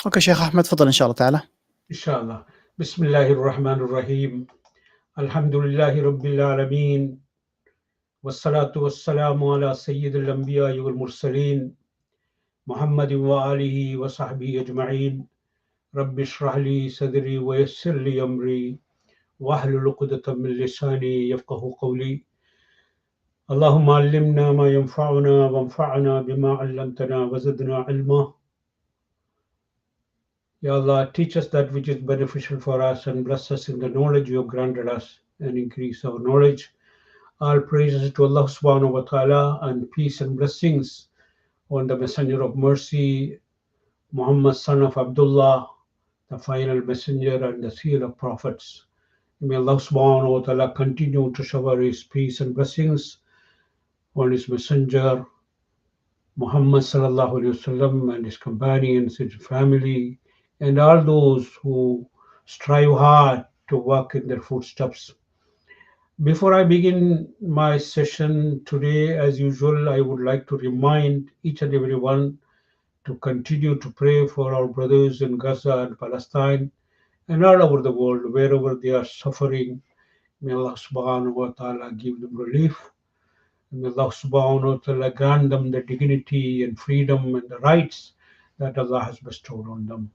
اوكي شيخ احمد، تفضل ان شاء الله تعالى. Inshallah. Bismillahir Rahmanir Rahim. Alhamdulillahi Rabbil Alameen. Wassalatu wassalamu ala Sayyidil Anbiya wal Mursaleen. Muhammadin wa alihi wa sahbihi ajma'een. Rabbi shrah li sadri wa yassir li amri. Wahlul uqdatan min lisani yafqahu qawli. Allahumma allimna ma yanfa'una wanfa'na bima 'allamtana wa zidna ilma. Ya Allah, teach us that which is beneficial for us and bless us in the knowledge you have granted us and increase our knowledge. All praises to Allah subhanahu wa ta'ala and peace and blessings on the Messenger of Mercy, Muhammad, son of Abdullah, the final messenger and the seal of prophets. May Allah subhanahu wa ta'ala continue to shower his peace and blessings on his messenger, Muhammad sallallahu alayhi wasallam, and his companions, his family, and all those who strive hard to walk in their footsteps. Before I begin my session today, as usual, I would like to remind each and every one to continue to pray for our brothers in Gaza and Palestine and all over the world, wherever they are suffering. May Allah subhanahu wa ta'ala give them relief. May Allah subhanahu wa ta'ala grant them the dignity and freedom and the rights that Allah has bestowed on them.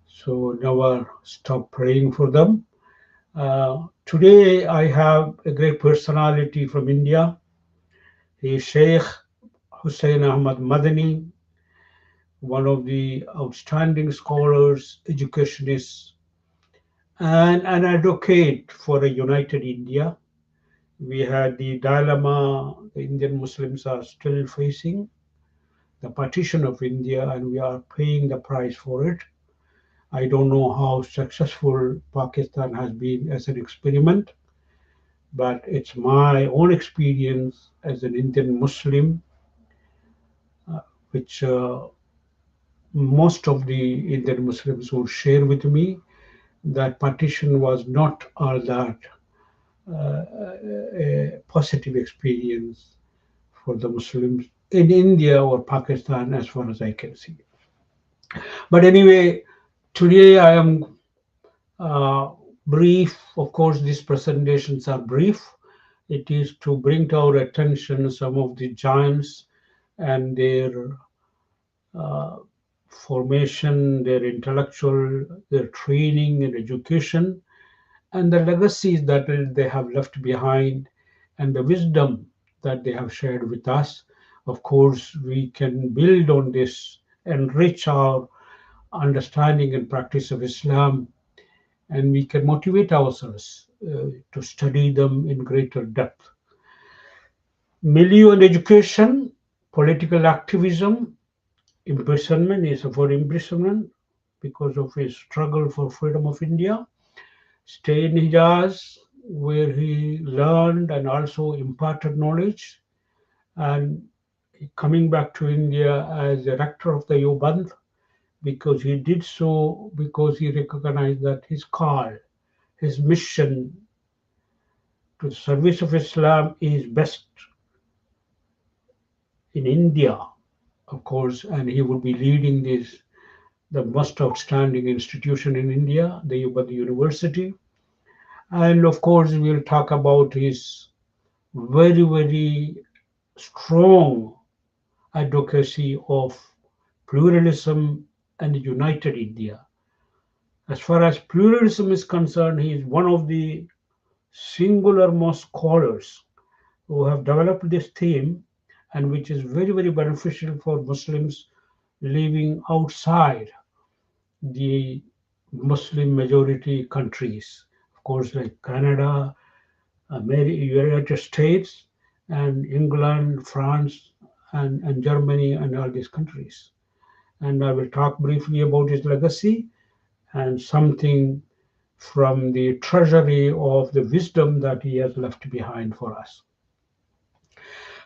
So never stop praying for them. Today I have a great personality from India. He is Sheikh Husain Ahmad Madani, one of the outstanding scholars, educationists, and an advocate for a united India. We had the dilemma the Indian Muslims are still facing, the partition of India, and we are paying the price for it. I don't know how successful Pakistan has been as an experiment, but it's my own experience as an Indian Muslim, which most of the Indian Muslims would share with me, that partition was not all that a positive experience for the Muslims in India or Pakistan, as far as I can see. But anyway, today I am uh, brief. Of course, these presentations are brief. It is to bring to our attention some of the giants and their uh, formation, their intellectual, their training and education, and the legacies that they have left behind, and the wisdom that they have shared with us. Of course, we can build on this, enrich our understanding and practice of Islam, and we can motivate ourselves to study them in greater depth. Milieu and education, political activism, imprisonment, he suffered imprisonment because of his struggle for freedom of India. Stay in Hijaz, where he learned and also imparted knowledge, and coming back to India as the rector of the Yoband, because he did so because he recognized that his call, his mission to the service of Islam is best in India, of course, and he would be leading this the most outstanding institution in India, the Yoband University. And of course, we'll talk about his very, very strong advocacy of pluralism and united India. As far as pluralism is concerned, he is one of the singular most scholars who have developed this theme, and which is very, very beneficial for Muslims living outside the Muslim majority countries, of course, like Canada, United States, and England, France, and Germany, and all these countries. And I will talk briefly about his legacy and something from the treasury of the wisdom that he has left behind for us.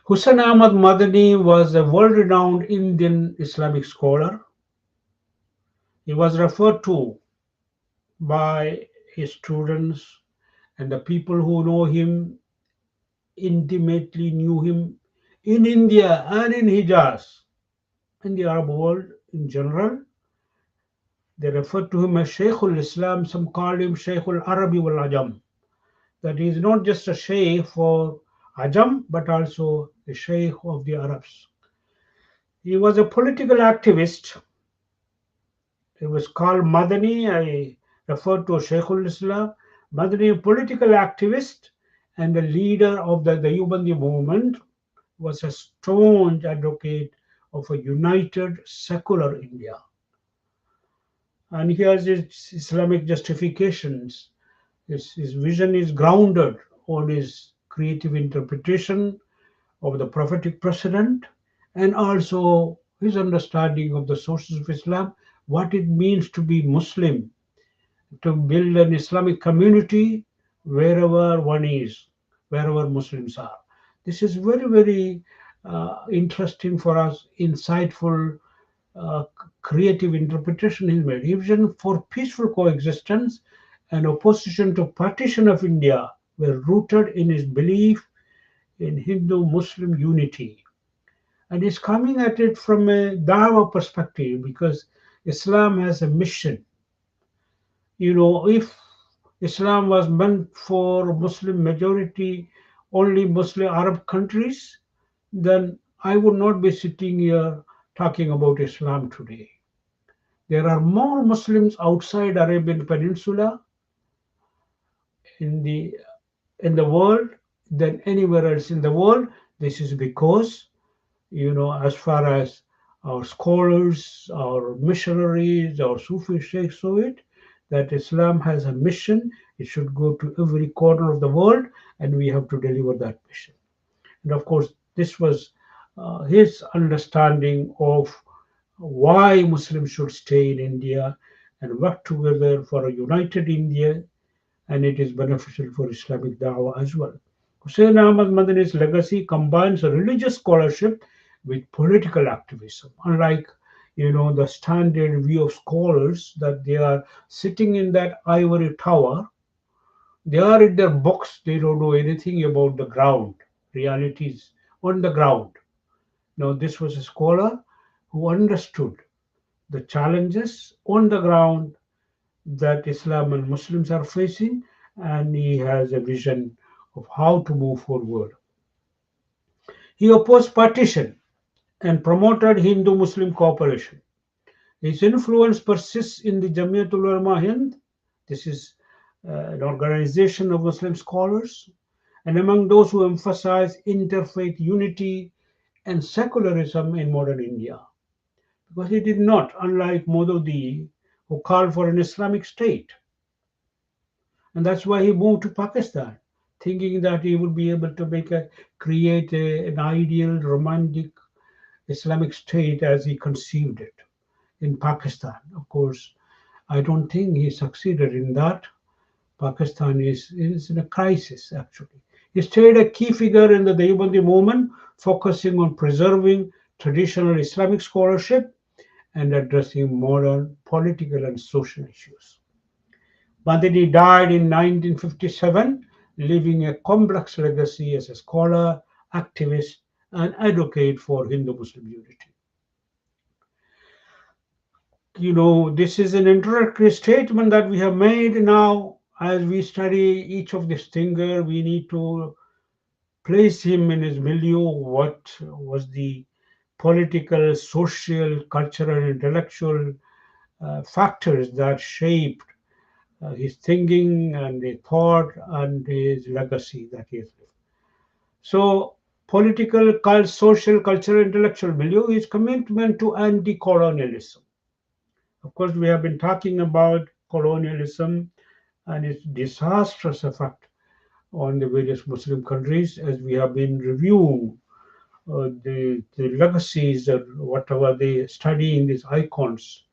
Hussain Ahmad Madani was a world-renowned Indian Islamic scholar. He was referred to by his students and the people who know him intimately knew him in India and in Hijaz, in the Arab world in general, They refer to him as Shaykhul Islam. Some call him Shaykhul Arabi wal Ajam. That he is not just a Shaykh for Ajam, but also a Shaykh of the Arabs. He was a political activist. He was called Madani. I refer to Shaykhul Islam. Madani, a political activist and the leader of the Deobandi movement, was a staunch advocate of a united secular India. And he has his Islamic justifications. His vision is grounded on his creative interpretation of the prophetic precedent and also his understanding of the sources of Islam, what it means to be Muslim, to build an Islamic community wherever one is, wherever Muslims are. This is very, very interesting for us, insightful, uh, creative interpretation is made. His vision for peaceful coexistence and opposition to partition of India were rooted in his belief in Hindu-Muslim unity. And he's coming at it from a Dawa perspective because Islam has a mission. If Islam was meant for Muslim majority, only Muslim Arab countries, then I would not be sitting here talking about Islam today. There are more Muslims outside Arabian Peninsula in the in the world than anywhere else in the world. This is because, as far as our scholars, our missionaries, our Sufi sheikhs saw it, that Islam has a mission. It should go to every corner of the world, and we have to deliver that mission. And of course, this was his understanding of why Muslims should stay in India and work together for a united India, and it is beneficial for Islamic Dawah as well. Hussain Ahmad Madani's legacy combines religious scholarship with political activism. Unlike, the standard view of scholars that they are sitting in that ivory tower, they are in their books, they don't know anything about the ground, realities on the ground. Now, this was a scholar who understood the challenges on the ground that Islam and Muslims are facing, and he has a vision of how to move forward. He opposed partition and promoted Hindu Muslim cooperation. His influence persists in the Jamiatul Ulama Hind. This is an organization of Muslim scholars, and among those who emphasize interfaith unity and secularism in modern India. Because he did not, unlike Mododi, who called for an Islamic state. And that's why he moved to Pakistan, thinking that he would be able to create an ideal, romantic Islamic state as he conceived it in Pakistan. Of course, I don't think he succeeded in that. Pakistan is in a crisis, actually. He stayed a key figure in the Deobandi movement, focusing on preserving traditional Islamic scholarship and addressing modern political and social issues. Madani died in 1957, leaving a complex legacy as a scholar, activist, and advocate for Hindu-Muslim unity. This is an introductory statement that we have made. Now, as we study each of these thinkers, we need to place him in his milieu. What was the political, social, cultural, intellectual factors that shaped his thinking and his thought and his legacy that he has left. So, political, social, cultural, intellectual milieu is commitment to anti-colonialism. Of course, we have been talking about colonialism and its disastrous effect on the various Muslim countries as we have been reviewing the legacies or whatever they study in these icons.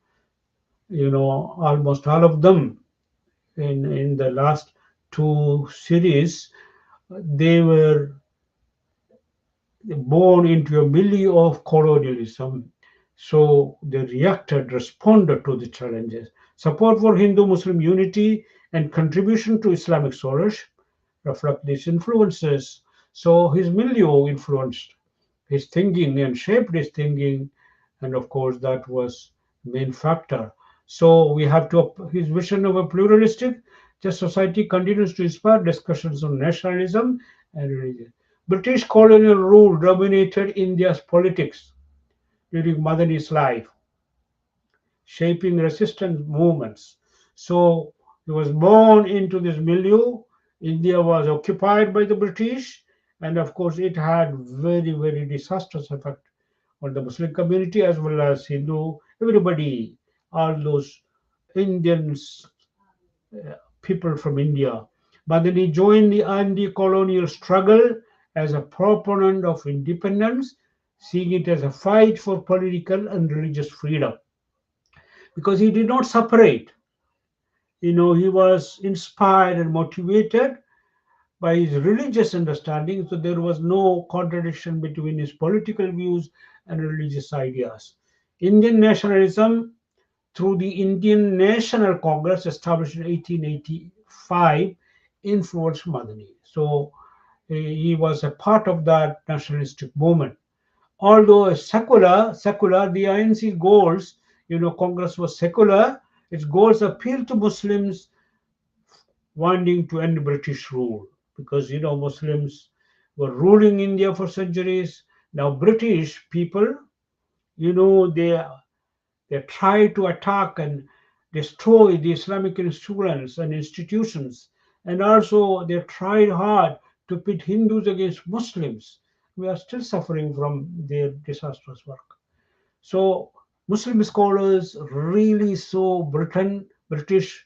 Almost all of them in the last two series, they were born into a milieu of colonialism. So they responded to the challenges. Support for Hindu-Muslim unity and contribution to Islamic scholarship reflect these influences. So his milieu influenced his thinking and shaped his thinking, and of course that was the main factor. So we have to, his vision of a pluralistic just society continues to inspire discussions on nationalism and religion. British colonial rule dominated India's politics during Madani's life, shaping resistance movements. So he was born into this milieu. India was occupied by the British, and of course, it had very, very disastrous effect on the Muslim community as well as Hindu, everybody, all those Indians, people from India. Madani joined the anti-colonial struggle as a proponent of independence, seeing it as a fight for political and religious freedom. Because he did not separate. He was inspired and motivated by his religious understanding, so there was no contradiction between his political views and religious ideas. Indian nationalism, through the Indian National Congress established in 1885, influenced Madani. So he was a part of that nationalistic movement. Although secular, the INC goals, Congress was secular, its goals appealed to Muslims wanting to end British rule because, Muslims were ruling India for centuries. Now, British people, they tried to attack and destroy the Islamic influence and institutions, and also they tried hard to pit Hindus against Muslims. We are still suffering from their disastrous work. So Muslim scholars really saw British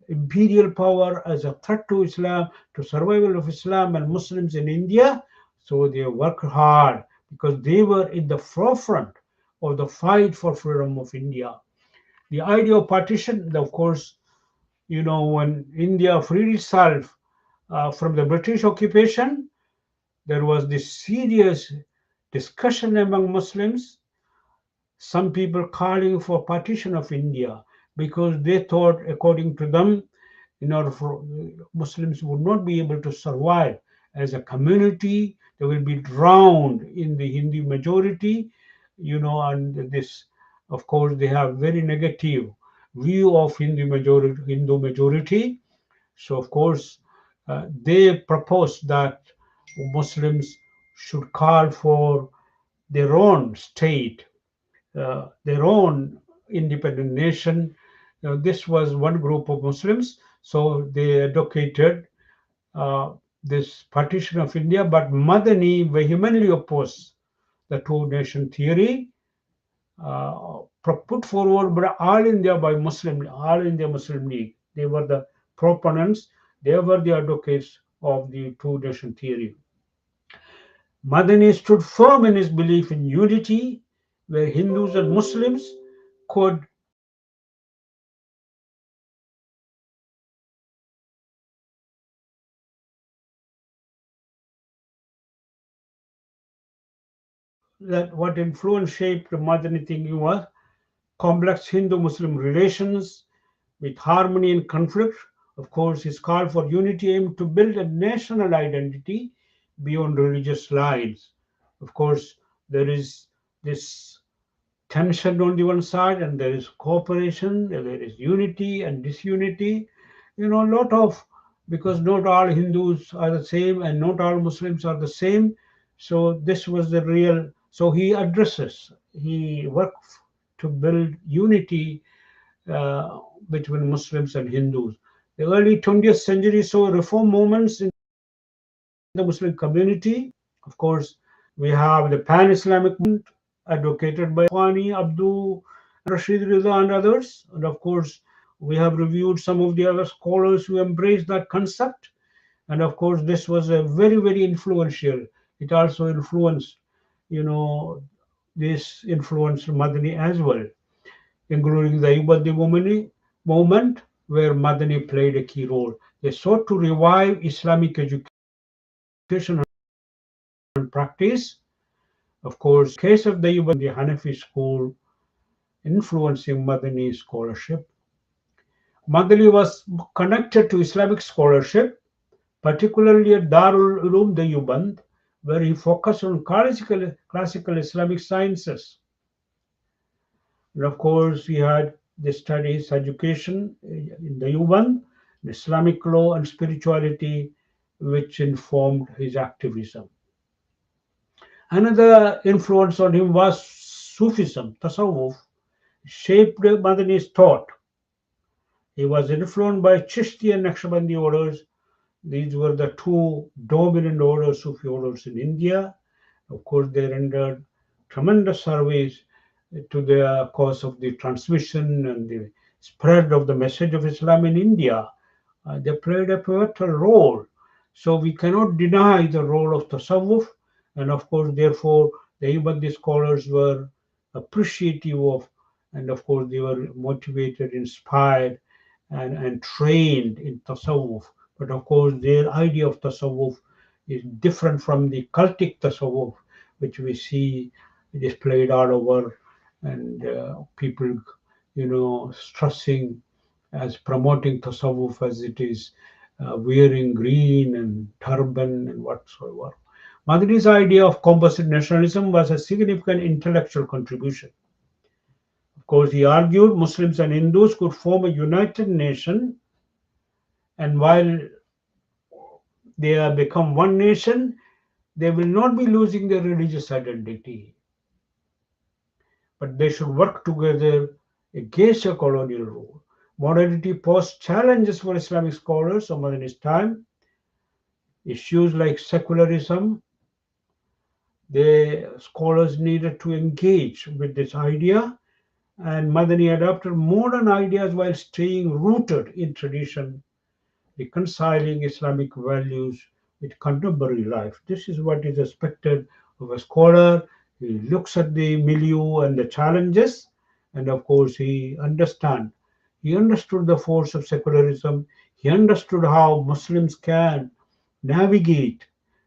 imperial power as a threat to Islam, to survival of Islam and Muslims in India. So they worked hard because they were in the forefront of the fight for freedom of India. The idea of partition, of course, when India freed itself from the British occupation, there was this serious discussion among Muslims, some people calling for partition of India because they thought, according to them, in order for Muslims would not be able to survive as a community, they will be drowned in the Hindu majority, and this, of course, they have very negative view of Hindu majority. So, of course, they proposed that Muslims should call for their own state, their own independent nation. This was one group of Muslims, so they advocated uh, this partition of India, but Madani vehemently opposed the two-nation theory put forward by All India Muslim League. They were the proponents, they were the advocates of the two-nation theory. Madani stood firm in his belief in unity, where Hindus and Muslims could that what influence shaped the Madani thinking was complex Hindu-Muslim relations with harmony and conflict. Of course, his call for unity aimed to build a national identity beyond religious lines. Of course, there is this tension on the one side, and there is cooperation, there is unity and disunity. A lot of, because not all Hindus are the same and not all Muslims are the same. So this was the real. So he worked to build unity uh, between Muslims and Hindus. The early 20th century saw reform movements in the Muslim community. Of course, we have the pan-Islamic movement advocated by Khwani, Abdu, Rashid Rida, and others. And of course, we have reviewed some of the other scholars who embraced that concept. And of course, this was a very, very influential. It also influenced, you know, this influenced Madani as well, including the Ibadi movement, where Madani played a key role. They sought to revive Islamic education and practice. Of course, case of the Ibadi, the Hanafi school, influencing Madani scholarship. Madani was connected to Islamic scholarship, particularly at Darul Uloom Deoband, where he focused on classical Islamic sciences. And of course, he had They study his education in the Yuban, Islamic law and spirituality, which informed his activism. Another influence on him was Sufism, Tasawwuf, shaped Madani's thought. He was influenced by Chishti and Naqshbandi orders. These were the two dominant orders, Sufi orders in India. Of course, they rendered tremendous service to the cause of the transmission and the spread of the message of Islam in India. They played a pivotal role. So we cannot deny the role of Tasawwuf, and of course, therefore, the Ibadi scholars were appreciative of, and of course, they were motivated, inspired, and trained in Tasawwuf. But of course, their idea of Tasawwuf is different from the cultic Tasawwuf, which we see displayed all over, and people, stressing as promoting tasawwuf as it is wearing green and turban and whatsoever. Madani's idea of composite nationalism was a significant intellectual contribution. Of course, he argued Muslims and Hindus could form a united nation, and while they have become one nation, they will not be losing their religious identity, but they should work together against a colonial rule. Modernity posed challenges for Islamic scholars of Madani's time. Issues like secularism, the scholars needed to engage with this idea, and Madani adopted modern ideas while staying rooted in tradition, reconciling Islamic values with contemporary life. This is what is expected of a scholar. He looks at the milieu and the challenges, and of course, he understands. He understood the force of secularism. He understood how Muslims can navigate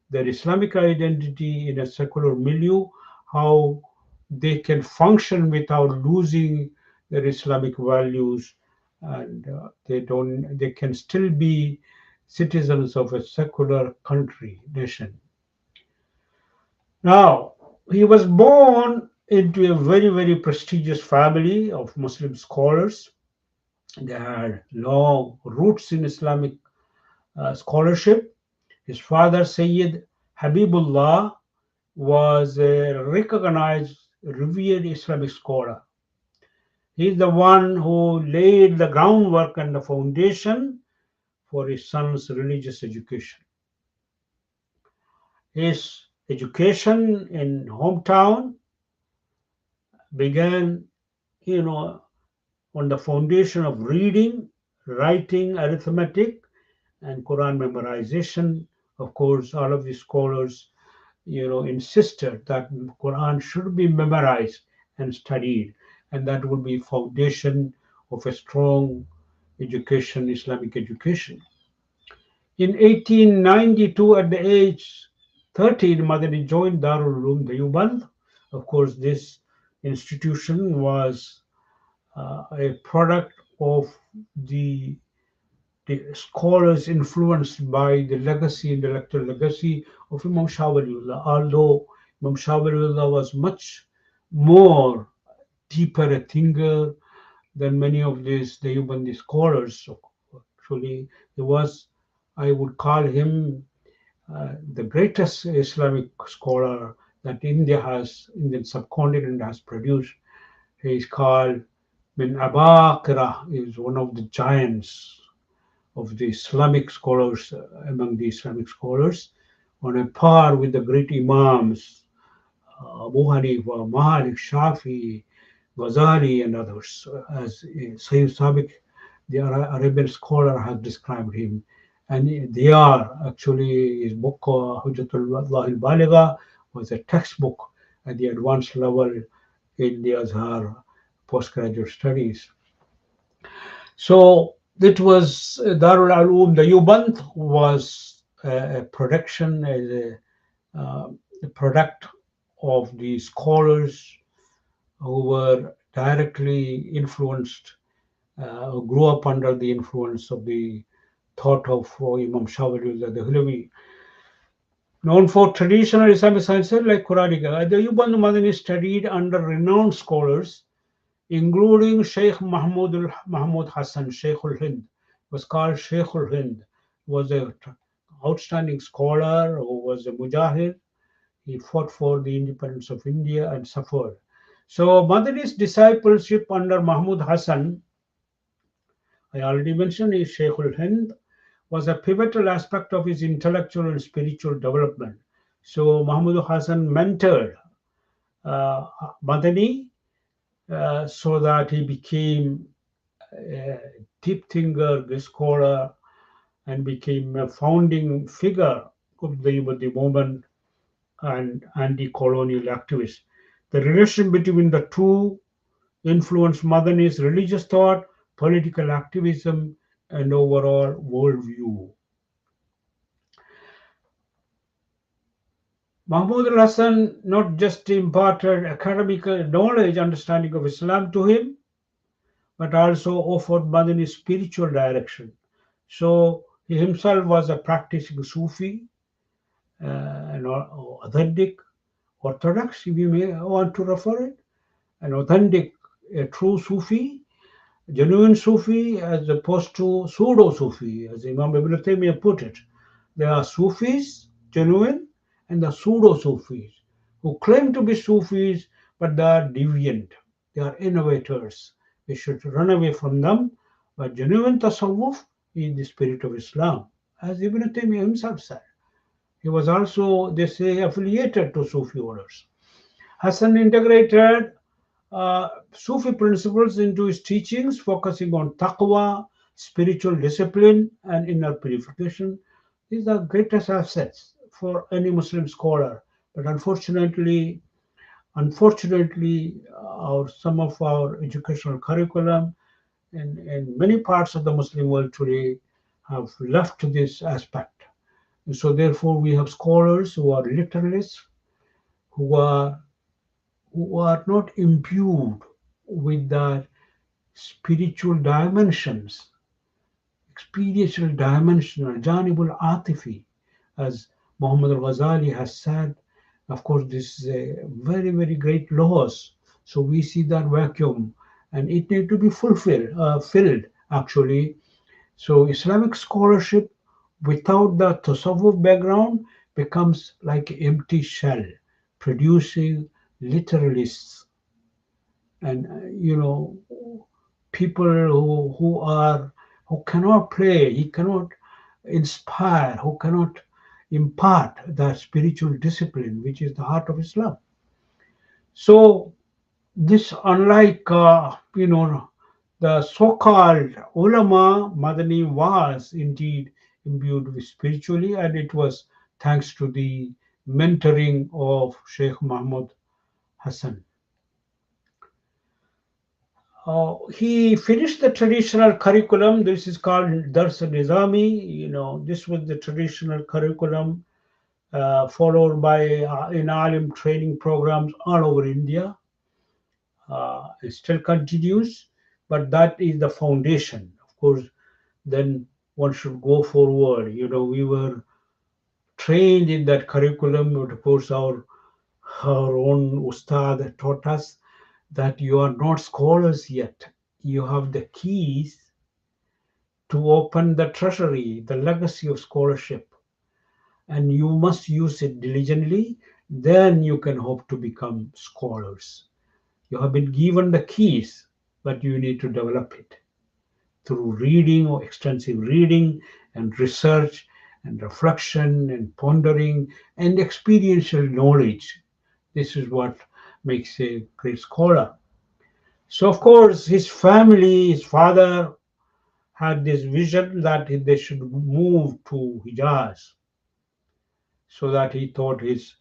their Islamic identity in a secular milieu, how they can function without losing their Islamic values, and they can still be citizens of a secular country, nation. Now, he was born into a very, very prestigious family of Muslim scholars. They had long roots in Islamic scholarship. His father, Sayyid Habibullah, was a recognized, revered Islamic scholar. He is the one who laid the groundwork and the foundation for his son's religious education. His education in hometown began, you know, on the foundation of reading, writing, arithmetic, and Quran memorization. Of course, all of the scholars, insisted that Quran should be memorized and studied, and that would be foundation of a strong education, Islamic education. In 1892, at the age 13, Madani joined Darul Uloom Deoband. Of course, this institution was a product of the scholars influenced by the legacy, intellectual legacy of Imam Shah Waliullah, although Imam Shah Waliullah was much more deeper a thinker than many of these Deobandi scholars. So actually, he was, I would call him the greatest Islamic scholar that Indian subcontinent has produced. He is called Min Abaqira, is one of the giants of the Islamic scholars, among the Islamic scholars, on a par with the great Imams, Abu Hanifa, Malik, Shafi, Ghazali, and others. As Sayyid Sabiq, the Arabian scholar, has described him. And they are actually, his book, Hujjatullah al-Baligha, was a textbook at the advanced level in the Azhar postgraduate studies. So it was Darul Uloom Deoband was a production, a product of the scholars who were directly influenced, who grew up under the influence of the thought of Imam Shah Waliullah Dehlavi. Known for traditional Islamic sciences like Quranic, Deoband Madani studied under renowned scholars, including Sheikh Mahmud Hassan, Sheikh al Hind, was called Sheikh al Hind, was a outstanding scholar who was a mujahid. He fought for the independence of India and suffered. So Madani's discipleship under Mahmud Hassan, I already mentioned, is Sheikh al Hind, was a pivotal aspect of his intellectual and spiritual development. So Mahmud Hassan mentored uh, Madani so that he became a deep thinker, a scholar, and became a founding figure of the movement and anti-colonial activist. The relation between the two influenced Madani's religious thought, political activism, and overall worldview. Mahmud al-Hassan not just imparted academic knowledge, understanding of Islam to him, but also offered Madani spiritual direction. So he himself was a practicing Sufi, an authentic, orthodox, if you may want to refer it, an authentic, a true Sufi, genuine Sufi, as opposed to pseudo Sufi, as Imam Ibn Taymiyyah put it. There are Sufis, genuine, and the pseudo Sufis, who claim to be Sufis, but they are deviant. They are innovators. We should run away from them. But genuine Tasawwuf is the spirit of Islam, as Ibn Taymiyyah himself said. He was also, they say, affiliated to Sufi orders. Hassan integrated Sufi principles into his teachings, focusing on taqwa, spiritual discipline, and inner purification. These are greatest assets for any Muslim scholar. But unfortunately, some of our educational curriculum in many parts of the Muslim world today have left this aspect. And so therefore, we have scholars who are literalists, who are not imbued with the spiritual dimensions, experiential dimension, janibul atifi, as Muhammad al-Ghazali has said. Of course, this is a very, very great loss. So we see that vacuum, and it needs to be filled actually. So Islamic scholarship without the tasawwuf background becomes like an empty shell, producing literalists and people who cannot play, he cannot inspire, who cannot impart that spiritual discipline, which is the heart of Islam. So this, unlike the so-called ulama, Madani was indeed imbued with spiritually, and it was thanks to the mentoring of Sheikh Mahmud Hassan. He finished the traditional curriculum. This is called Dars Nizami. This was the traditional curriculum followed by in alim training programs all over India. It still continues, but that is the foundation. Of course, then one should go forward. We were trained in that curriculum. Of course, our own ustad taught us that you are not scholars yet. You have the keys to open the treasury, the legacy of scholarship, and you must use it diligently. Then you can hope to become scholars. You have been given the keys, but you need to develop it through reading or extensive reading and research and reflection and pondering and experiential knowledge. This is what makes a great scholar. So, of course, his family, his father had this vision that they should move to Hijaz, so that he thought his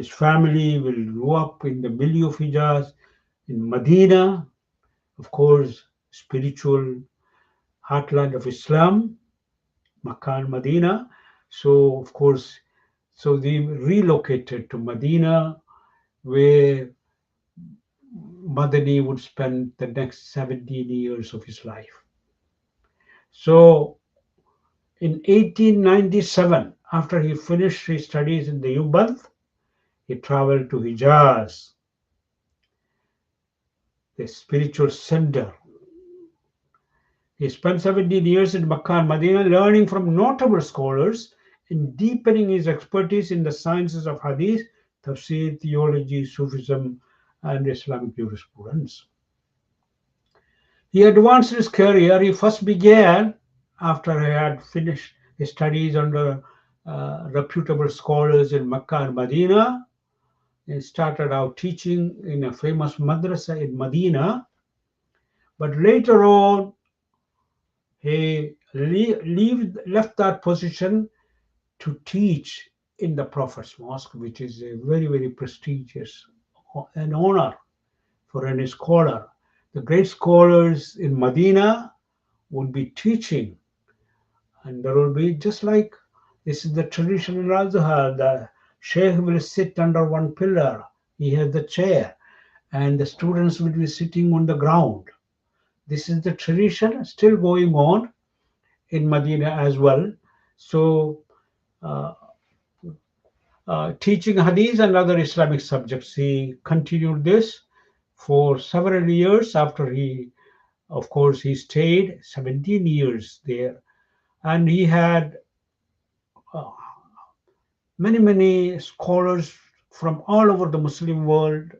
family will grow up in the milieu of Hijaz, in Madina, of course, spiritual heartland of Islam, Makkah and Madina. So, of course, so they relocated to Madina, where Madani would spend the next 17 years of his life. So in 1897, after he finished his studies in the Ubad, he traveled to Hijaz. the spiritual center. He spent 17 years in Makkah and Medina learning from notable scholars and deepening his expertise in the sciences of hadith, tafsir, theology, Sufism, and Islamic jurisprudence. He advanced his career. He first began after he had finished his studies under reputable scholars in Mecca and Medina. He started out teaching in a famous madrasa in Medina, but later on he left that position to teach in the Prophet's Mosque, which is a very, very prestigious an honor for any scholar. The great scholars in Medina would be teaching, and there will be just like this is the tradition in Al-Azhar. The sheikh will sit under one pillar, he has the chair, and the students will be sitting on the ground. This is the tradition still going on in Medina as well. So, uh, teaching hadith and other Islamic subjects, he continued this for several years after he, of course, he stayed 17 years there. And he had uh, many scholars from all over the Muslim world.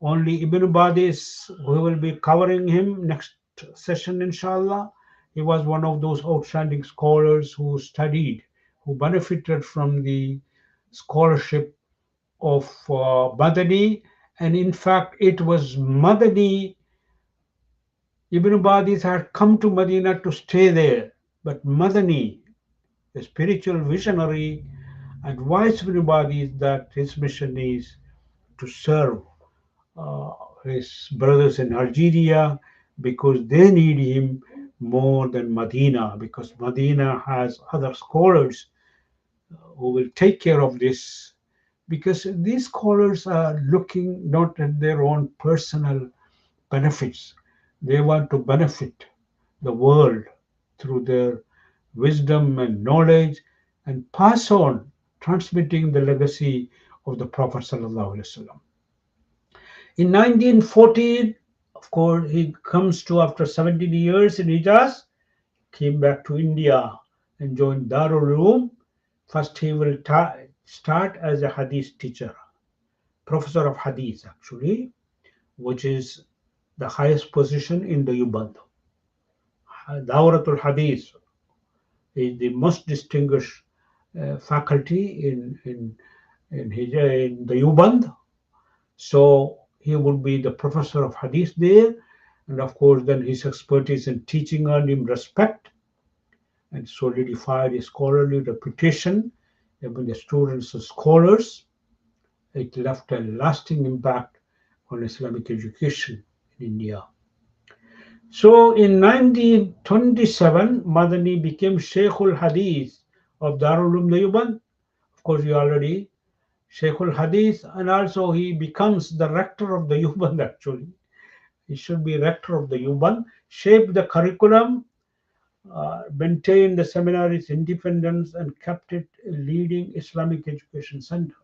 Only Ibn Badis, we will be covering him next session, inshallah. He was one of those outstanding scholars who studied, who benefited from the scholarship of Madani. And in fact, it was Madani. Ibn Badis had come to Medina to stay there, but Madani, the spiritual visionary, advised Ibn Badis that his mission is to serve uh, his brothers in Algeria because they need him more than Medina, because Medina has other scholars who will take care of this, because these scholars are looking not at their own personal benefits. They want to benefit the world through their wisdom and knowledge and pass on, transmitting the legacy of the Prophet Sallallahu Alaihi Wasallam. In 1914, of course, he comes to after 17 years in Hijaz, came back to India and joined Darul Uloom. First, he will start as a Hadith teacher, professor of Hadith, actually, which is the highest position in the Uband. Dawratul Hadith is the most distinguished faculty in the Uband. So he would be the professor of Hadith there. And of course, then his expertise in teaching earned him respect and solidified his scholarly reputation among the students and scholars. It left a lasting impact on Islamic education in India. So in 1927, Madani became Sheikhul Hadith of Darul Uloom Deoband. Of course, you already Sheikhul Hadith, and also he becomes the rector of the Uband actually. He should be rector of the Uband, shaped the curriculum, maintained the seminary's independence, and kept it a leading Islamic education center.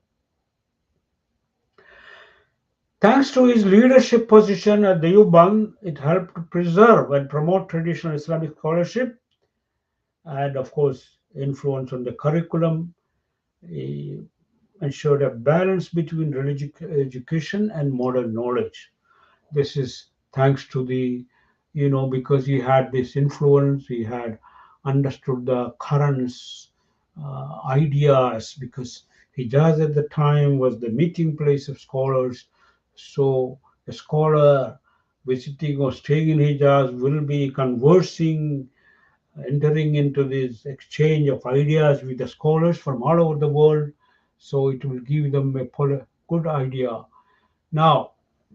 Thanks to his leadership position at the Uband, it helped to preserve and promote traditional Islamic scholarship and, of course, influence on the curriculum. He ensured a balance between religious education and modern knowledge. This is thanks to the, because he had this influence, he had understood the currents, ideas, because Hijaz at the time was the meeting place of scholars. So a scholar visiting or staying in Hijaz will be conversing, entering into this exchange of ideas with the scholars from all over the world. So it will give them a good idea. Now,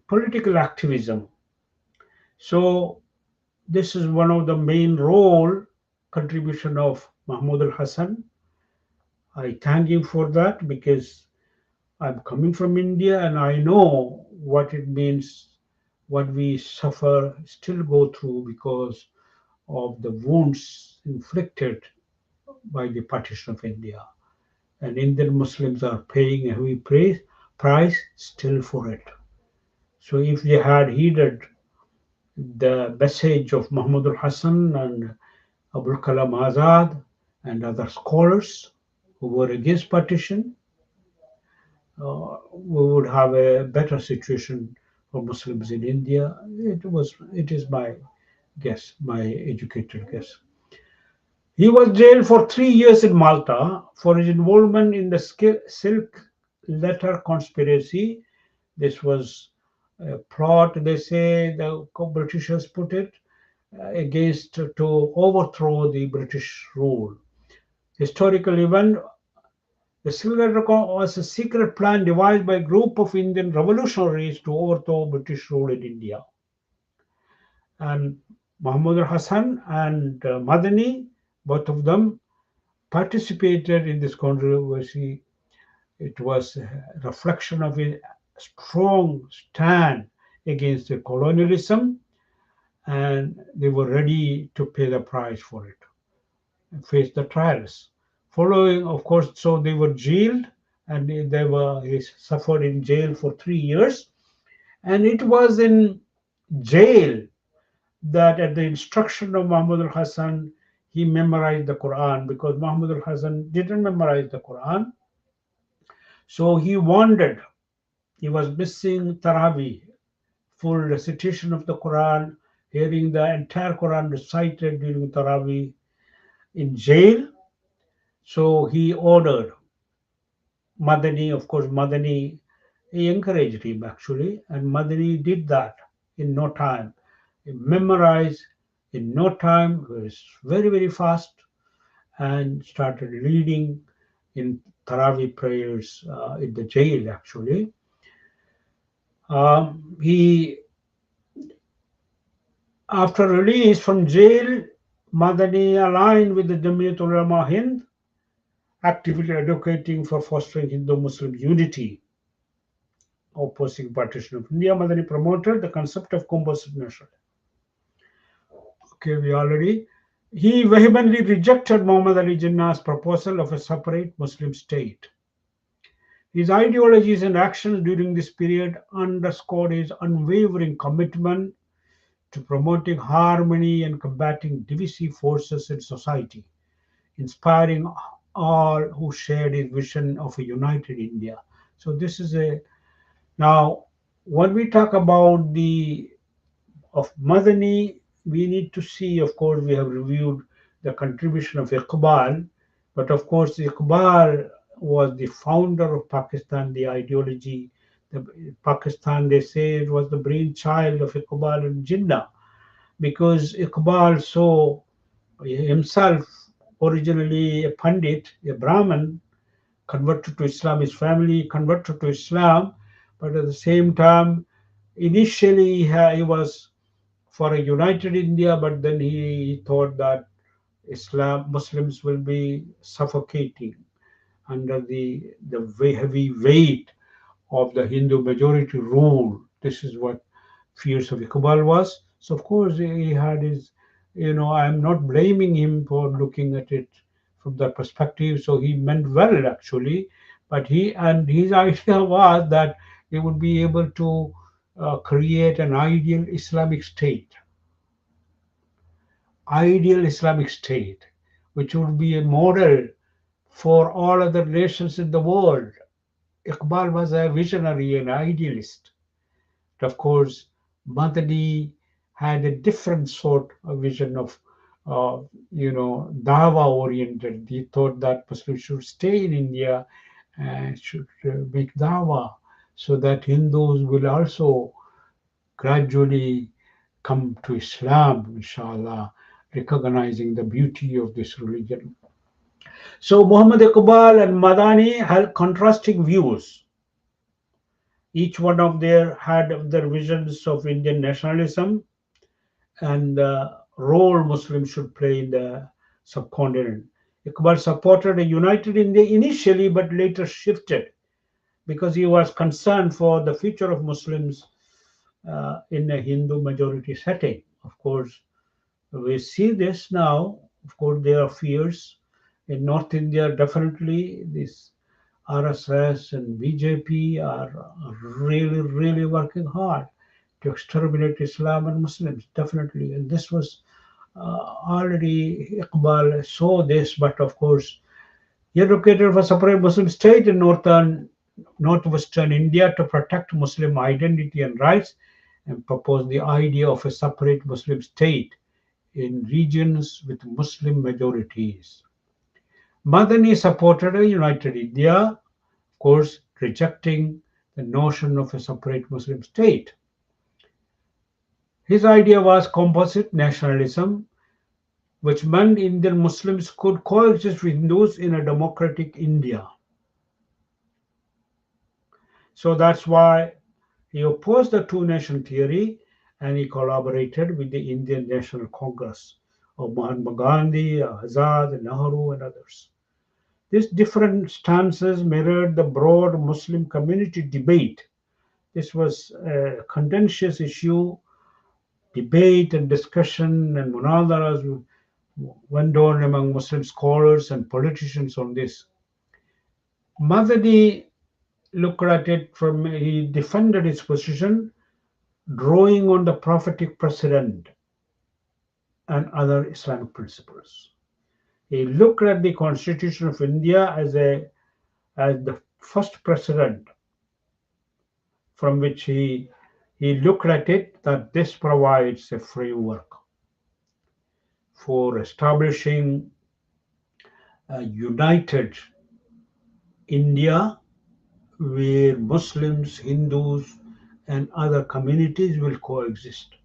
political activism. So this is one of the main role contribution of Mahmud al-Hassan. I thank him for that because I'm coming from India and I know what it means, what we suffer, still go through because of the wounds inflicted by the partition of India. And Indian Muslims are paying a heavy price still for it. So if they had heeded the message of Muhammad Hassan and Abul Kalam Azad and other scholars who were against partition, we would have a better situation for Muslims in India. It is my guess, my educated guess. He was jailed for 3 years in Malta for his involvement in the Silk Letter conspiracy. This was a plot, they say, the Britishers put it against to overthrow the British rule. Historical event. The Silk Letter was a secret plan devised by a group of Indian revolutionaries to overthrow British rule in India. And Muhammad Hassan and Madani, both of them, participated in this controversy. It was a reflection of a strong stand against the colonialism, and they were ready to pay the price for it and face the trials. Following, of course, so they were jailed, and he suffered in jail for 3 years. And it was in jail that, at the instruction of Muhammad al Hassan, he memorized the Quran, because Muhammad al Hassan didn't memorize the Quran. So he wandered. He was missing Taraweeh, full recitation of the Quran, hearing the entire Quran recited during Taraweeh in jail. So he ordered Madani, of course, Madani, he encouraged him actually, and Madani did that in no time. He memorized in no time, it was very, very fast, and started reading in Taraweeh prayers in the jail actually. He After release from jail, Madani aligned with the Jamiat Ulama Hind, actively advocating for fostering Hindu-Muslim unity, opposing partition of India. Madani promoted the concept of composite nation. Okay, he vehemently rejected Muhammad Ali Jinnah's proposal of a separate Muslim state. His ideologies and actions during this period underscored his unwavering commitment to promoting harmony and combating divisive forces in society, inspiring all who shared his vision of a united India. So this is a now when we talk about the of Madani, we need to see, of course, we have reviewed the contribution of Iqbal, but of course, Iqbal was the founder of Pakistan, the ideology. Pakistan, they say it was the brainchild of Iqbal and Jinnah, because Iqbal saw himself originally a Pandit, a Brahmin, converted to Islam, his family converted to Islam, but at the same time, initially he was for a united India, but then he thought that Muslims will be suffocating under the heavy weight of the Hindu majority rule. This is what fears of Iqbal was. So of course he had his, I'm not blaming him for looking at it from that perspective. So he meant well actually, but his idea was that he would be able to create an ideal Islamic state, which would be a model for all other nations in the world. Iqbal was a visionary and idealist. Of course, Madani had a different sort of vision of, dawa oriented. He thought that Muslims should stay in India and should make dawa so that Hindus will also gradually come to Islam, inshallah, recognizing the beauty of this religion. So Muhammad Iqbal and Madani had contrasting views. Each one of their had their visions of Indian nationalism and the role Muslims should play in the subcontinent. Iqbal supported a united India initially, but later shifted because he was concerned for the future of Muslims in a Hindu majority setting. Of course, we see this now. Of course, there are fears in North India. Definitely, this RSS and BJP are really, really working hard to exterminate Islam and Muslims, definitely. And this was already Iqbal saw this, but of course, he advocated for separate Muslim state in northwestern India to protect Muslim identity and rights, and proposed the idea of a separate Muslim state in regions with Muslim majorities. Madani supported a united India, of course, rejecting the notion of a separate Muslim state. His idea was composite nationalism, which meant Indian Muslims could coexist with Hindus in a democratic India. So that's why he opposed the two nation theory, and he collaborated with the Indian National Congress of Mahatma Gandhi, Azad, Nehru, and others. These different stances mirrored the broad Muslim community debate. This was a contentious issue, debate and discussion and munadaras went on among Muslim scholars and politicians on this. Madani looked at it from, he defended his position, drawing on the prophetic precedent and other Islamic principles. He looked at the Constitution of India as the first precedent from which he looked at it that this provides a framework for establishing a united India where Muslims, Hindus, and other communities will coexist.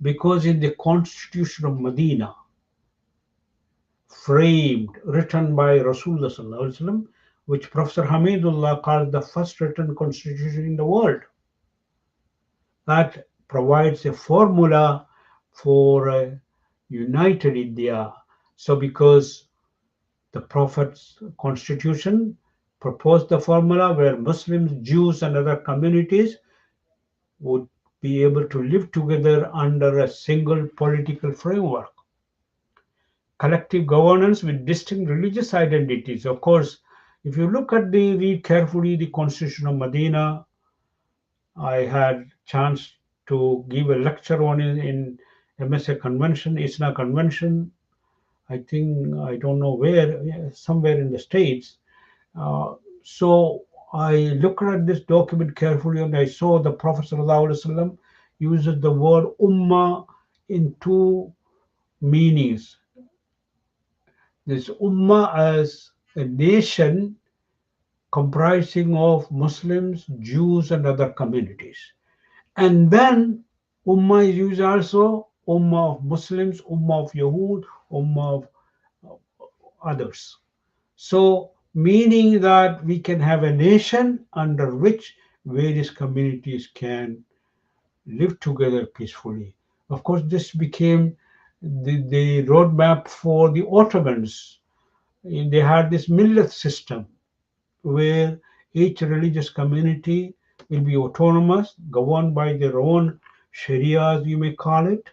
Because in the Constitution of Madina, framed, written by Rasulullah, which Professor Hamidullah called the first written constitution in the world, that provides a formula for a united India. So because the Prophet's constitution proposed the formula where Muslims, Jews, and other communities would be able to live together under a single political framework. Collective governance with distinct religious identities. Of course, if you read carefully the Constitution of Medina, I had chance to give a lecture on it in MSA convention, ISNA convention. I think I don't know where, somewhere in the States. Uh, so I looked at this document carefully and I saw the Prophet ﷺ uses the word ummah in two meanings. This ummah as a nation comprising of Muslims, Jews, and other communities. And then ummah is used also ummah of Muslims, ummah of Yahud, ummah of others. So, meaning that we can have a nation under which various communities can live together peacefully. Of course, this became the roadmap for the Ottomans. They had this millet system where each religious community will be autonomous, governed by their own sharias, you may call it,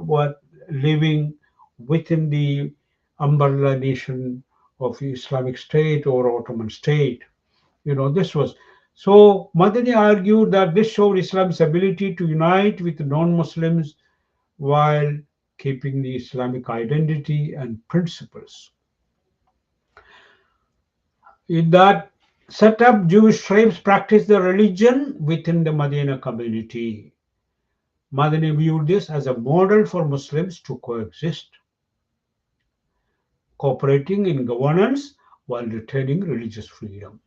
but living within the umbrella nation of Islamic State or Ottoman state. This was so. Madani argued that this showed Islam's ability to unite with non-Muslims while keeping the Islamic identity and principles. In that setup, Jewish tribes practiced the religion within the Medina community. Madani viewed this as a model for Muslims to coexist, cooperating in governance while retaining religious freedom.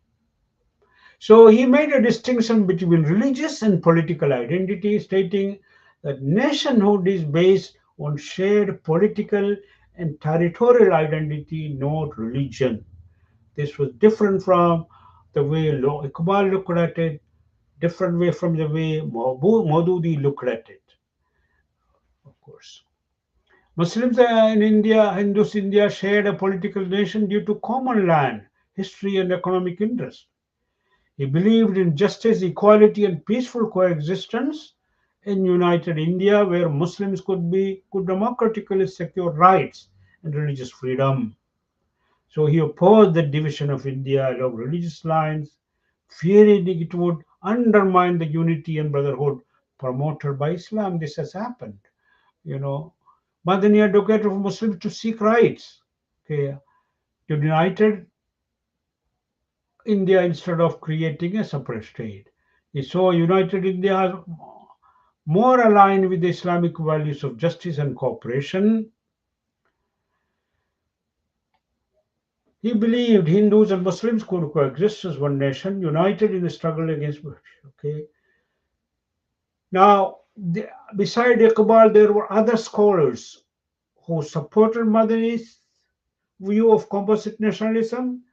So he made a distinction between religious and political identity, stating that nationhood is based on shared political and territorial identity, not religion. This was different from the way Iqbal looked at it, different way from the way Maududi looked at it, of course. Muslims in India, Hindus India shared a political nation due to common land, history, and economic interest. He believed in justice, equality, and peaceful coexistence in united India, where Muslims could democratically secure rights and religious freedom. So he opposed the division of India along religious lines, fearing it would undermine the unity and brotherhood promoted by Islam. This has happened. You know, Madani advocated for Muslims to seek rights, okay, united India instead of creating a separate state. He saw united India as more aligned with the Islamic values of justice and cooperation. He believed Hindus and Muslims could coexist as one nation, united in the struggle against British. Okay. Now, beside Iqbal, there were other scholars who supported Madani's view of composite nationalism,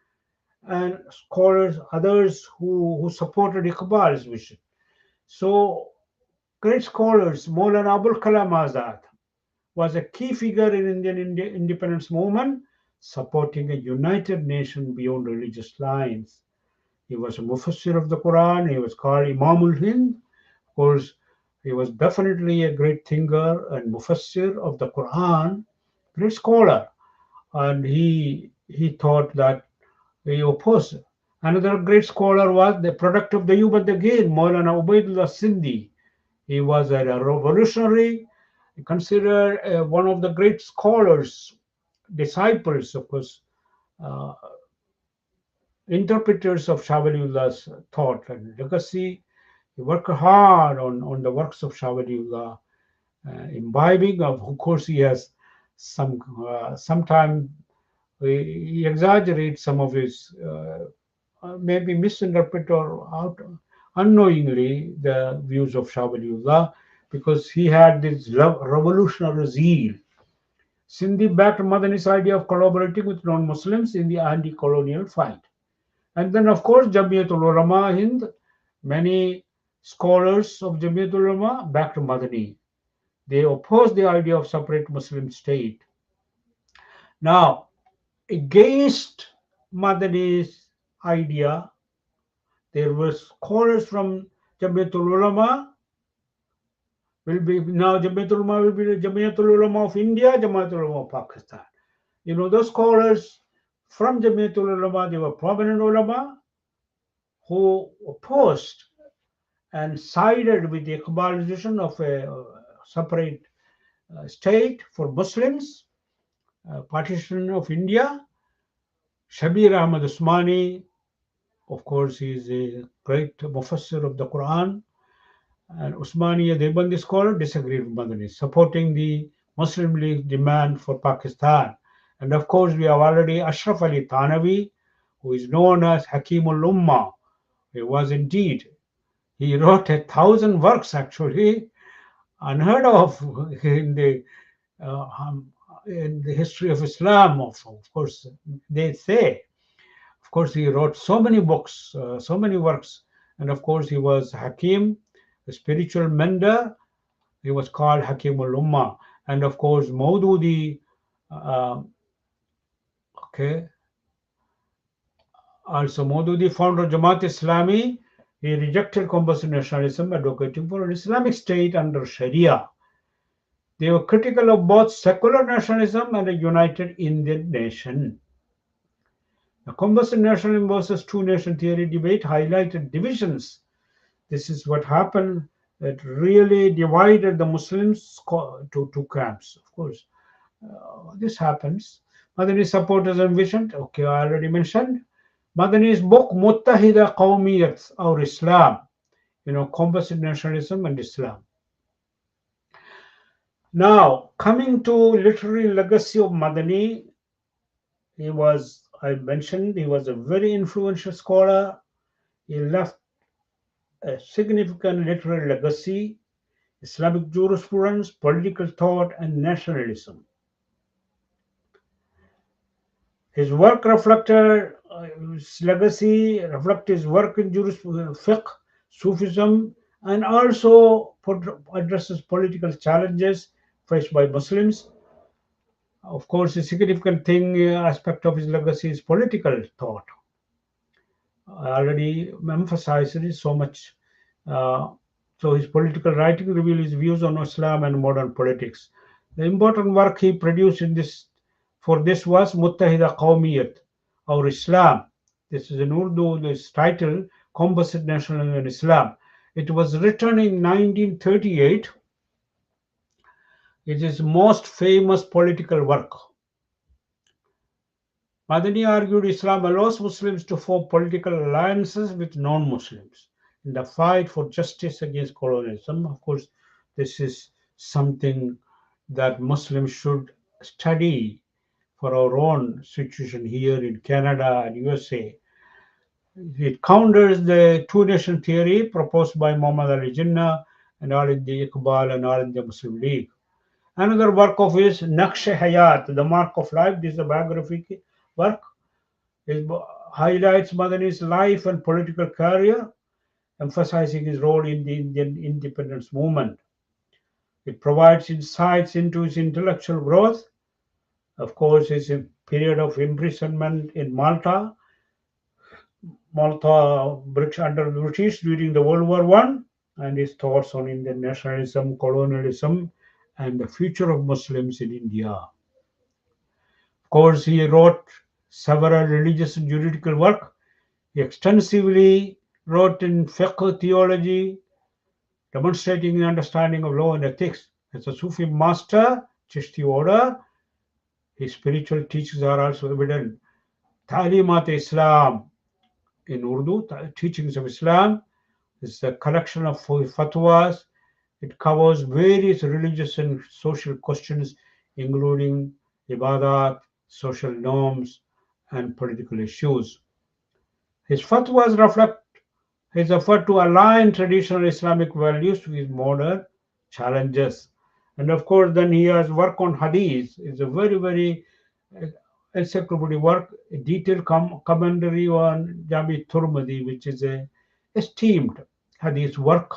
and scholars, others who supported Iqbal's vision. So, great scholars, Maulana Abul Kalam Azad was a key figure in Indian independence movement, supporting a united nation beyond religious lines. He was a mufassir of the Quran. He was called Imamul Hind. Of course, he was definitely a great thinker and mufassir of the Quran, great scholar. And he thought that he opposed. Another great scholar was the product of the Yubad again, Maulana Ubaidullah Sindhi. He was a revolutionary, considered one of the great scholars, disciples, of course, uh, interpreters of Shah Waliullah's thought and legacy. He worked hard on the works of Shah Waliullah, imbibing of course, he has sometimes he exaggerates some of his, maybe misinterpret or unknowingly the views of Shah Waliullah, because he had this revolutionary zeal. Sindhi backed Madani's idea of collaborating with non-Muslims in the anti-colonial fight. And then, of course, Jamiatul Ulama Hind, many scholars of Jamiatul Ulama backed Madani. They opposed the idea of separate Muslim state. Now, against Madani's idea, there were scholars from Jamiatul Ulama. Will be now Jamiatul Ulama will be the Jamiatul Ulama of India, Jamiatul Ulama of Pakistan. You know, those scholars from Jamiatul Ulama, they were prominent ulama who opposed and sided with the Iqbalization of a separate state for Muslims, partition of India. Shabir Ahmad Usmani, of course, he is a great mufassir of the Quran. And Usmani, a Deobandi scholar, disagreed with Madani, supporting the Muslim League demand for Pakistan. And of course, we have already Ashraf Ali Thanavi, who is known as Hakimul Ummah. He was indeed. He wrote 1,000 works, actually, unheard of uh, um, in the history of Islam. Of course, they say. Of course, he wrote so many books, so many works, and of course, he was Hakim, a spiritual mender. He was called Hakimul Ummah, and of course, Maududi. Uh, okay, also Maududi, founder of Jamaat Islami. He rejected composite nationalism, advocating for an Islamic state under Sharia. They were critical of both secular nationalism and a united Indian nation. The composite nationalism versus two-nation theory debate highlighted divisions. This is what happened. It really divided the Muslims to two camps. Of course, this happens. Madani supporters envisioned, okay, I already mentioned. Madani's book, Muttahida Qawmiyat or Islam, composite nationalism and Islam. Now, coming to literary legacy of Madani, I mentioned, he was a very influential scholar. He left a significant literary legacy, Islamic jurisprudence, political thought, and nationalism. His work reflected his legacy, reflected his work in jurisprudence, fiqh, Sufism, and also addresses political challenges faced by Muslims. Of course, a significant aspect of his legacy is political thought. I already emphasized it so much. So his political writing reveals his views on Islam and modern politics. The important work he produced for this was Muttahida Qawmiyat, or Islam. This is in Urdu, this title, Composite Nationalism in Islam. It was written in 1938. It is his most famous political work. Madani argued Islam allows Muslims to form political alliances with non-Muslims in the fight for justice against colonialism. Of course, this is something that Muslims should study for our own situation here in Canada and USA. It counters the two-nation theory proposed by Muhammad Ali Jinnah and All India Iqbal and All India Muslim League. Another work of his, Naqsh Hayat, The Mark of Life. This is a biographical work. It highlights Madani's life and political career, emphasizing his role in the Indian independence movement. It provides insights into his intellectual growth, of course, his period of imprisonment in Malta under the British during the World War One, and his thoughts on Indian nationalism, colonialism, and the future of Muslims in India. Of course, he wrote several religious and juridical work. He extensively wrote in fiqh theology, demonstrating the understanding of law and ethics. As a Sufi master, Chishti order, his spiritual teachings are also evident. Ta'limat Islam in Urdu, Teachings of Islam, is a collection of fatwas. It covers various religious and social questions, including ibadat, social norms, and political issues. His fatwas reflect his effort to align traditional Islamic values with modern challenges. And of course, then he has work on hadith. It's a very, very uh, encyclopedic work, a detailed commentary on Jami Turmudi, which is a esteemed hadith work,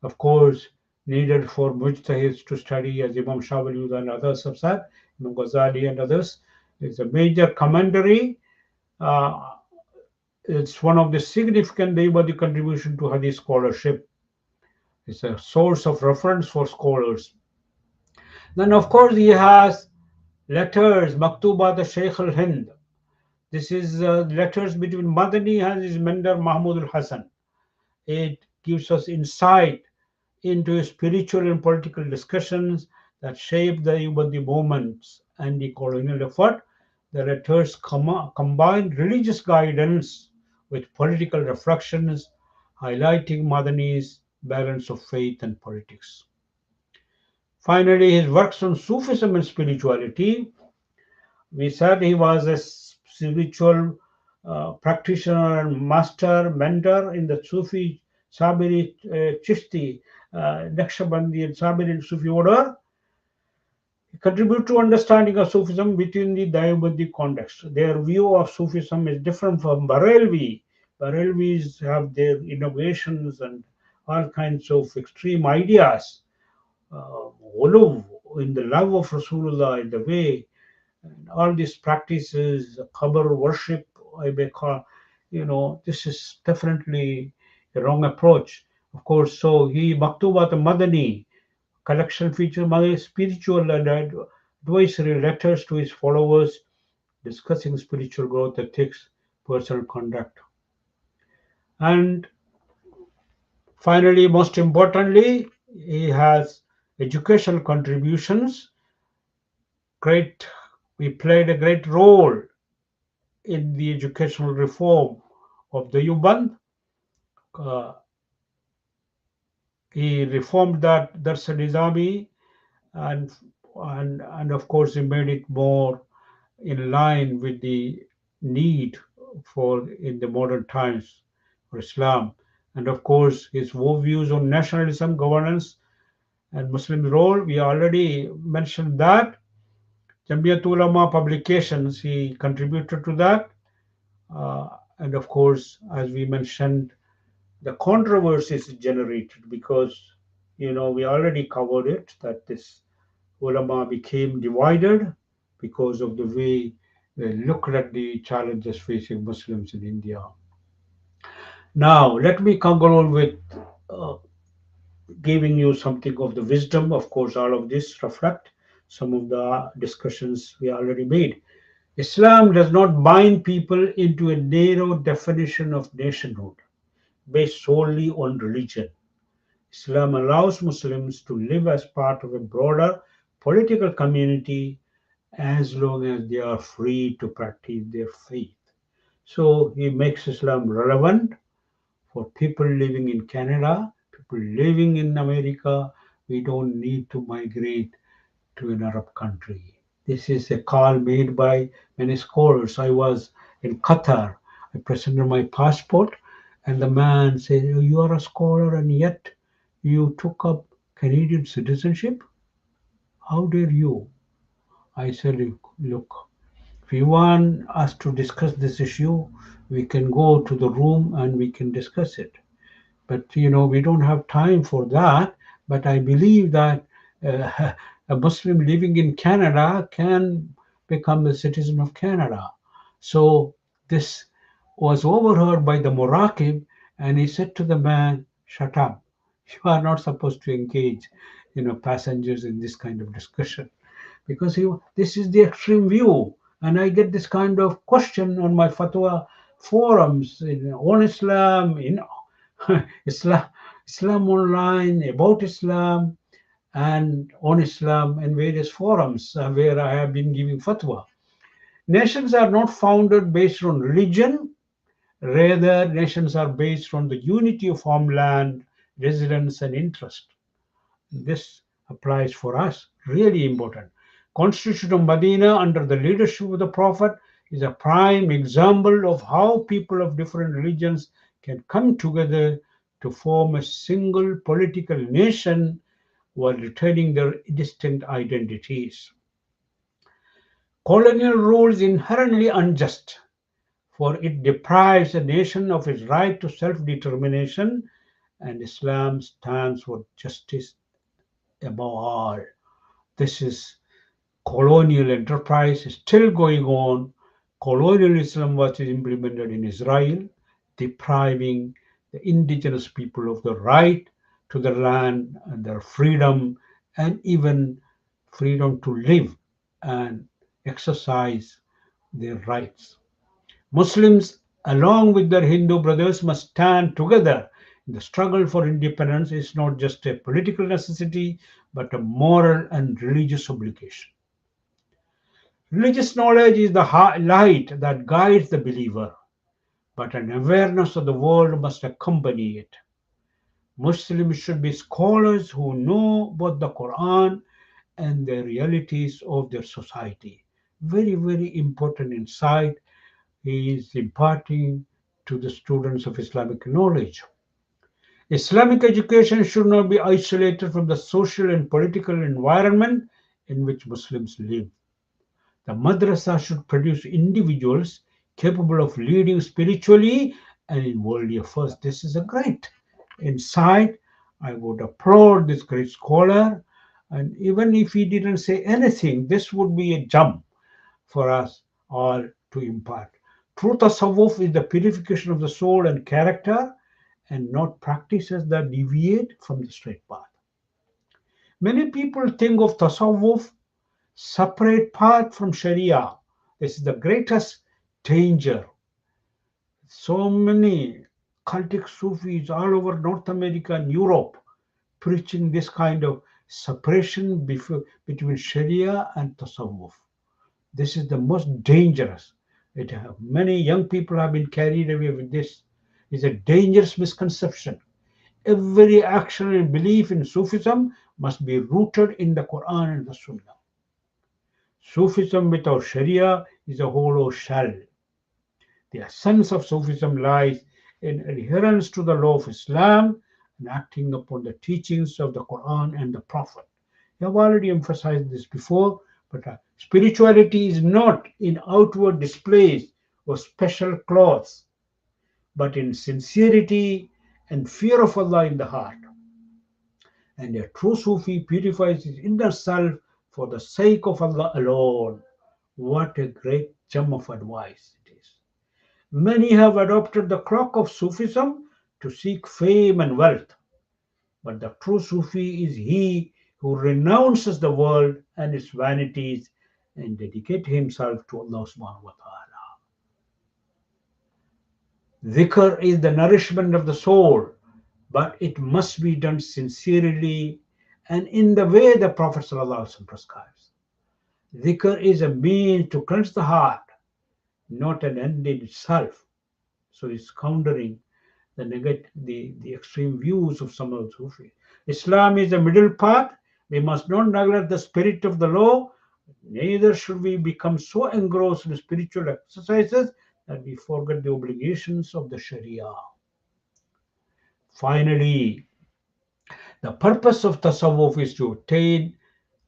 of course, needed for mujtahids to study, as Imam Shawali and others have said, Imam Ghazali and others. It's a major commentary. Uh, it's one of the significant Deobandi contribution to Hadith scholarship. It's a source of reference for scholars. Then, of course, he has letters, Maktubat al-Shaykh al-Hind. This is letters between Madani and his mentor Mahmud al-Hasan. It gives us insight into his spiritual and political discussions that shaped the Deobandi movements and the colonial effort. The letters combine religious guidance with political reflections, highlighting Madani's balance of faith and politics. Finally, his works on Sufism and spirituality. We said he was a spiritual practitioner and master, mentor in the Sufi Sabiri Chishti, Naqshbandi and Sabiri Sufi order. He contribute to understanding of Sufism within the Deobandi context. Their view of Sufism is different from Barelvi. Barelvis have their innovations and all kinds of extreme ideas. Uluv, in the love of Rasulullah, in the way, and all these practices, qabr worship, I may call, this is definitely a wrong approach. Of course, so he Maktubat Madani collection features Madani's spiritual and advisory letters to his followers discussing spiritual growth, ethics, personal conduct. And finally, most importantly, he has educational contributions. Great, he played a great role in the educational reform of the Yuban. Uh, he reformed that Dars Nizami, and and of course he made it more in line with the need for in the modern times for Islam. And of course his views on nationalism, governance, and Muslim role. We already mentioned that. Jamiyat Ulama publications, he contributed to that. And of course, as we mentioned, the controversies generated because, we already covered it, that this ulama became divided because of the way they looked at the challenges facing Muslims in India. Now, let me conclude with uh, giving you something of the wisdom. Of course, all of this reflect some of the discussions we already made. Islam does not bind people into a narrow definition of nationhood based solely on religion. Islam allows Muslims to live as part of a broader political community as long as they are free to practice their faith. So he makes Islam relevant for people living in Canada, people living in America. We don't need to migrate to an Arab country. This is a call made by many scholars. I was in Qatar. I presented my passport, and the man said, "Oh, you are a scholar, and yet you took up Canadian citizenship? How dare you?" I said, "Look, if you want us to discuss this issue, we can go to the room and we can discuss it. But we don't have time for that. But I believe that uh, a Muslim living in Canada can become a citizen of Canada." So this was overheard by the Murakib, and he said to the man, "Shut up. You are not supposed to engage passengers in this kind of discussion." Because this is the extreme view. And I get this kind of question on my fatwa forums on Islam, Islam, Islam online, about Islam, and on Islam, and various forums where I have been giving fatwa. Nations are not founded based on religion. Rather, nations are based on the unity of homeland, residence, and interest. This applies for us, really important. Constitution of Madina under the leadership of the Prophet is a prime example of how people of different religions can come together to form a single political nation while retaining their distinct identities. Colonial rule is inherently unjust, for it deprives a nation of its right to self-determination, and Islam stands for justice above all. This is colonial enterprise is still going on. Colonialism was implemented in Israel, depriving the indigenous people of the right to the land and their freedom, and even freedom to live and exercise their rights. Muslims, along with their Hindu brothers, must stand together. The struggle for independence is not just a political necessity, but a moral and religious obligation. Religious knowledge is the light that guides the believer, but an awareness of the world must accompany it. Muslims should be scholars who know both the Quran and the realities of their society. Very, very important insight he is imparting to the students of Islamic knowledge. Islamic education should not be isolated from the social and political environment in which Muslims live. The madrasa should produce individuals capable of leading spiritually and in worldly affairs. This is a great insight. I would applaud this great scholar. And even if he didn't say anything, this would be a jump for us all to impart. True tasawwuf is the purification of the soul and character, and not practices that deviate from the straight path. Many people think of tasawwuf separate path from Sharia. This is the greatest danger. So many cultic Sufis all over North America and Europe preaching this kind of separation between Sharia and Tasawwuf. This is the most dangerous. Many young people have been carried away with this. It's a dangerous misconception. Every action and belief in Sufism must be rooted in the Quran and the Sunnah. Sufism without Sharia is a hollow shell. The essence of Sufism lies in adherence to the law of Islam and acting upon the teachings of the Quran and the Prophet. I have already emphasized this before, but spirituality is not in outward displays or special clothes, but in sincerity and fear of Allah in the heart. And a true Sufi purifies his inner self for the sake of Allah alone. What a great gem of advice it is. Many have adopted the cloak of Sufism to seek fame and wealth, but the true Sufi is he who renounces the world and its vanities and dedicate himself to Allah subhanahu wa ta'ala. Dhikr is the nourishment of the soul, but it must be done sincerely and in the way the Prophet ﷺ prescribes. Dhikr is a means to cleanse the heart, not an end in itself. So it's countering the extreme views of some of the Sufis. Islam is a middle path. We must not neglect the spirit of the law. Neither should we become so engrossed in spiritual exercises that we forget the obligations of the Sharia. Finally, the purpose of tasawwuf is to attain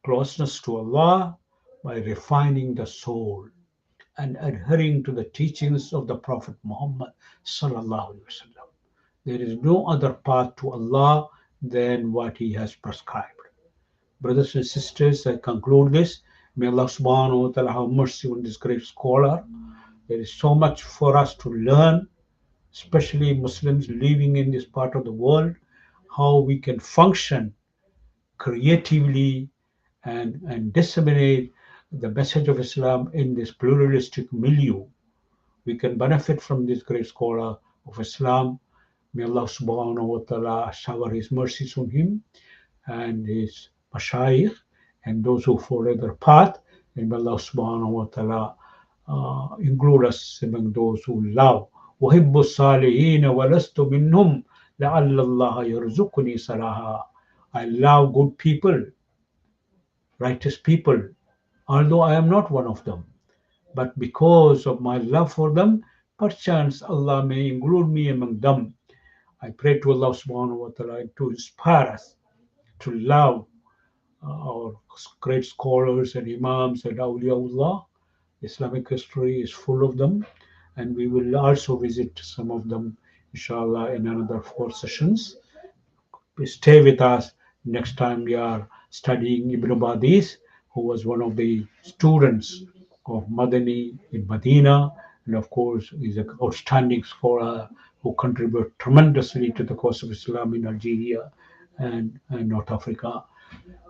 closeness to Allah by refining the soul and adhering to the teachings of the Prophet Muhammad sallallahu alaihi wasallam. There is no other path to Allah than what He has prescribed. Brothers and sisters, I conclude this. May Allah subhanahu wa ta'ala have mercy on this great scholar. There is so much for us to learn, especially Muslims living in this part of the world, how we can function creatively and disseminate the message of Islam in this pluralistic milieu. We can benefit from this great scholar of Islam. May Allah subhanahu wa ta'ala shower His mercies on him and his mashayikh and those who follow their path. And may Allah subhanahu wa ta'ala include us among those who love. وَحِبُّ الصَّالِحِينَ وَلَسْتُ مِنْهُمْ لَعَلَّ اللَّهَ يَرْزُقُنِي صَلَاحًا. I love good people, righteous people, although I am not one of them. But because of my love for them, perchance Allah may include me among them. I pray to Allah subhanahu wa ta'ala to inspire us to love our great scholars and imams and awliyaullah. Islamic history is full of them, and we will also visit some of them, inshallah, in another 4 sessions. Please stay with us. Next time we are studying Ibn Badis, who was one of the students of Madani in Madina, and of course is an outstanding scholar who contributed tremendously to the cause of Islam in Algeria and North Africa.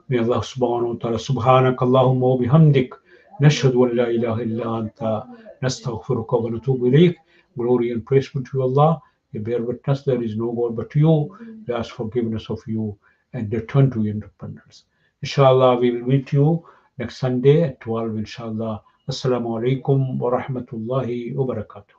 May Allah subhanahu wa ta'ala subhanak Allahumma wa bihamdik nashhadu an la ilaha illa anta nastaghfiruka wa natubu ilayk. Glory and praise be to Allah. You bear witness there is no God but you. We ask forgiveness of you and return to independence. Inshallah, we will meet you next Sunday at 12, inshallah. Assalamu alaikum wa rahmatullahi wa barakatuh.